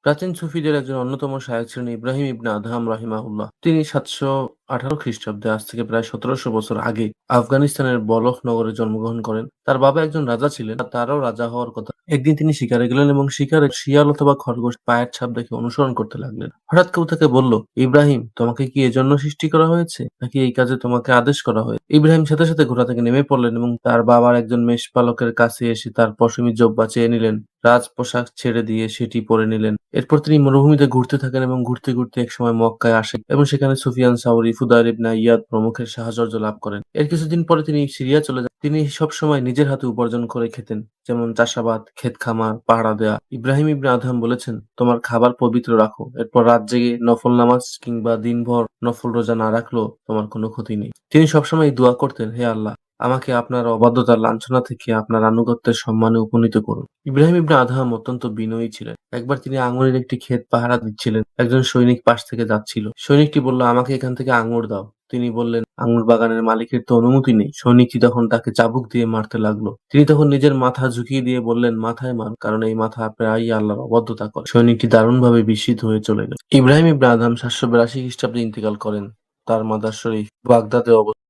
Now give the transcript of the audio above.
প্রাচীন সুফিদের একজন অন্যতম শায়খ ছিলেন ইব্রাহিম ইবনে আদহাম রাহিমাহুল্লাহ। তিনি 718 খ্রিস্টাব্দে, আজ থেকে প্রায় 1700 বছর আগে, আফগানিস্তানের বলখ নগরে জন্মগ্রহণ করেন। তার বাবা একজন রাজা ছিলেন, আর তারও রাজা হওয়ার কথা। একদিন তিনি শিকারে গেলেন এবং শিকারে শিয়াল অথবা খরগোশ পায়ের ছাপ দেখে অনুসরণ করতে লাগলেন। হঠাৎ কেউ তাকে বলল, ইব্রাহিম, তোমাকে কি এজন্য সৃষ্টি করা হয়েছে, নাকি এই কাজে তোমাকে আদেশ করা হয়েছে? ইব্রাহিম সাথে সাথে ঘোড়া থেকে নেমে পড়লেন এবং তার বাবার একজন মেষপালকের কাছে এসে তার পশমী জোব্বা চেয়ে নিলেন। রাজপোশাক ছেড়ে দিয়ে সেটি পরে নিলেন। এরপর তিনি মরুভূমিতে ঘুরতে থাকেন এবং ঘুরতে ঘুরতে একসময় মক্কায় আসেন এবং সেখানে সুফিয়ান সাউরি, ফুদাইল ইবনে ইয়াদ প্রমুখের সাহচর্য লাভ করেন। এর কিছুদিন পরে তিনি সিরিয়া চলে যান। তিনি সবসময় নিজের হাতে উপার্জন করে খেতেন, যেমন চাষাবাদ, ক্ষেত খামার, পাহারা দেয়া। ইব্রাহিম ইবনে আদহাম বলেছেন, তোমার খাবার পবিত্র রাখো। এরপর রাত জেগে নফল নামাজ কিংবা দিনভর নফল রোজা না রাখলেও তোমার কোনো ক্ষতি নেই। তিনি সবসময় এই দোয়া করতেন, হে আল্লাহ, আমাকে আপনার অবাধ্যতার লাঞ্ছনা থেকে আপনার আনুগত্যের সম্মানে উপনীত করুন। ইব্রাহিম ইবনে আদহাম অত্যন্ত বিনয়ী ছিলেন। একবার তিনি আঙ্গুরের একটি ক্ষেত পাহারা দিচ্ছিলেন। একজন সৈনিক পাশ থেকে যাচ্ছিল। সৈনিকটি বলল, আমাকে এখান থেকে আঙ্গুর দাও। তিনি বললেন, আঙ্গুর বাগানের মালিকের তো অনুমতি নেই। সৈনিকটি তখন তাকে চাবুক দিয়ে মারতে লাগলো। তিনি তখন নিজের মাথা ঝুঁকিয়ে দিয়ে বললেন, মাথায় মার, কারণ এই মাথা প্রায়ই আল্লাহর অবাধ্যতা করে। সৈনিকটি দারুণভাবে বিস্মিত হয়ে চলে গেল। ইব্রাহিম ইবনে আদহাম 782 খ্রিস্টাব্দে ইন্তেকাল করেন। তার মাদার শরীফ বাগদাদে অবস্থিত।